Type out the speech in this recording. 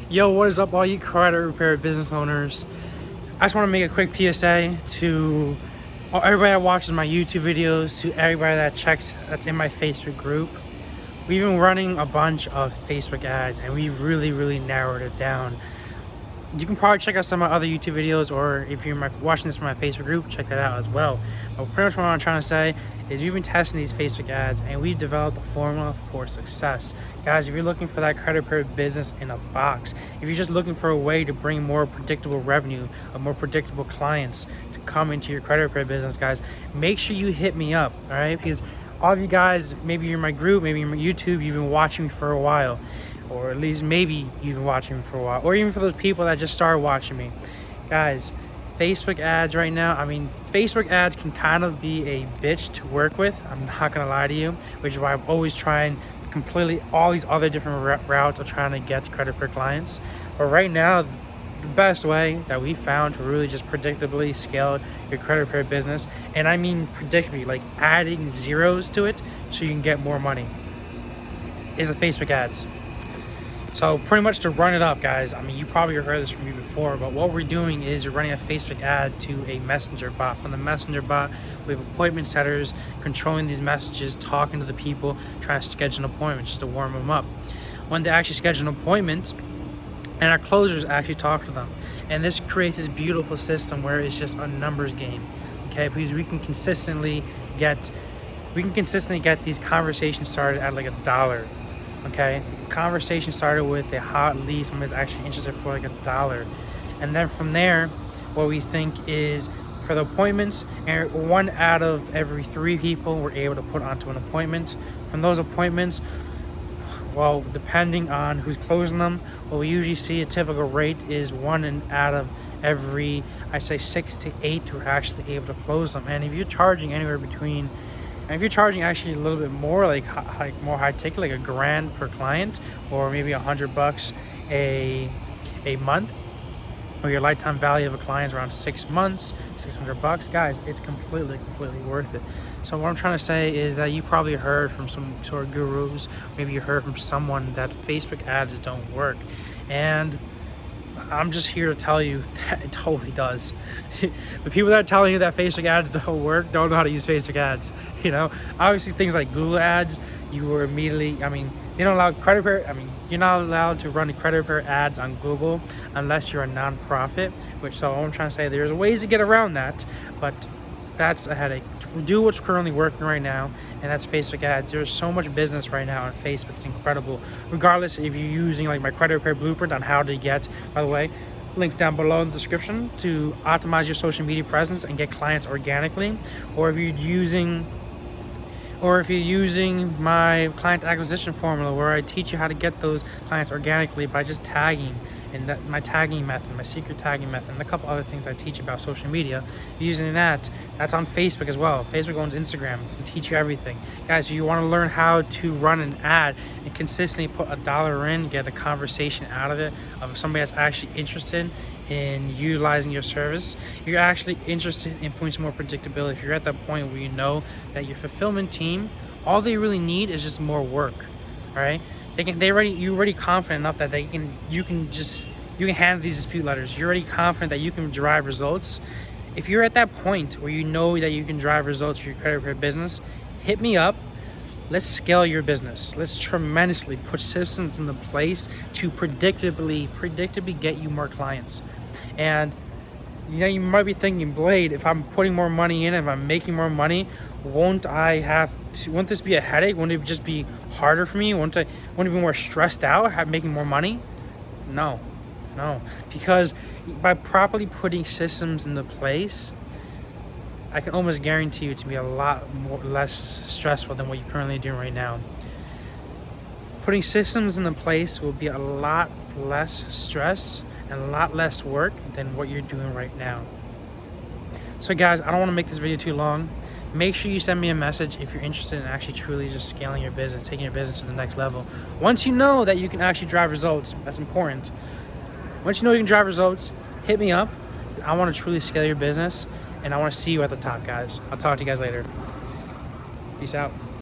Yo, what is up, all you credit repair business owners? I just want to make a quick PSA to everybody that watches my YouTube videos, to everybody that's in my Facebook group. We've been running a bunch of Facebook ads, and we've really narrowed it down. You can probably check out some of my other YouTube videos, or if you're watching this from my Facebook group, check that out as well. But pretty much what I'm trying to say is we've been testing these Facebook ads, and we've developed a formula for success. Guys, if you're looking for that credit repair business in a box, if you're just looking for a way to bring more predictable revenue, more predictable clients to come into your credit repair business, guys, make sure you hit me up, all right? Because all of you guys, maybe you're in my group, maybe you're in my YouTube, you've been watching me for a while, or at least maybe you've been watching me for a while, or even for those people that just started watching me. Guys, Facebook ads right now, Facebook ads can kind of be a bitch to work with, I'm not gonna lie to you, which is why I'm always trying completely all these other different routes of trying to get credit repair clients. But right now, the best way that we found to really just predictably scale your credit repair business, and I mean predictably, like adding zeros to it so you can get more money, is the Facebook ads. So pretty much to run it up, guys, you probably heard this from me before, but what we're doing is we're running a Facebook ad to a messenger bot. From the messenger bot, we have appointment setters controlling these messages, talking to the people, trying to schedule an appointment just to warm them up. When they actually schedule an appointment, and our closers actually talk to them. And this creates this beautiful system where it's just a numbers game, okay? Because we can consistently get these conversations started at like $1. Okay, conversation started with a hot lead, someone that's actually interested for like $1, and then from there, what we think is for the appointments, and 1 out of every 3 people we're able to put onto an appointment. From those appointments, well, depending on who's closing them, what we usually see a typical rate is 1 out of every, I say 6 to 8 who are actually able to close them. And if you're charging anywhere between, and if you're charging actually a little bit more, like more high ticket, like $1,000 per client, or maybe $100 a month, or your lifetime value of a client is around 6 months, $600, guys, it's completely worth it. So what I'm trying to say is that you probably heard from some sort of gurus, maybe you heard from someone that Facebook ads don't work, and I'm just here to tell you that it totally does. The people that are telling you that Facebook ads don't work don't know how to use Facebook ads. You know, obviously things like Google ads, you were immediately, they don't allow credit repair, you're not allowed to run credit repair ads on Google unless you're a nonprofit, so I'm trying to say there's ways to get around that, but that's a headache. Do what's currently working right now, and that's Facebook ads. There's so much business right now on Facebook, it's incredible. Regardless if you're using like my credit repair blueprint on how to get, by the way, links down below in the description, to optimize your social media presence and get clients organically, or if you're using my client acquisition formula where I teach you how to get those clients organically by just tagging, and my tagging method, my secret tagging method, and a couple other things I teach about social media. Using that's on Facebook as well. Facebook owns Instagram, it's to teach you everything. Guys, if you want to learn how to run an ad and consistently put $1 in, get a conversation out of it, of somebody that's actually interested in utilizing your service, you're actually interested in putting some more predictability. If you're at that point where you know that your fulfillment team, all they really need is just more work, all right? You're already confident enough that you can handle these dispute letters. You're already confident that you can drive results. If you're at that point where you know that you can drive results for your credit repair business, hit me up. Let's scale your business. Let's tremendously put systems into place to predictably get you more clients. And you might be thinking, Blade, if I'm putting more money in, if I'm making more money, won't this be a headache? Won't it just be harder for me? Won't it be more stressed out making more money? No, because by properly putting systems into place, I can almost guarantee you to be a lot less stressful than what you're currently doing right now. Putting systems into place will be a lot less stress and a lot less work than what you're doing right now. So guys, I don't want to make this video too long. Make sure you send me a message if you're interested in actually truly just scaling your business, taking your business to the next level. Once you know that you can actually drive results, that's important. Once you know you can drive results, hit me up. I want to truly scale your business, and I want to see you at the top, guys. I'll talk to you guys later. Peace out.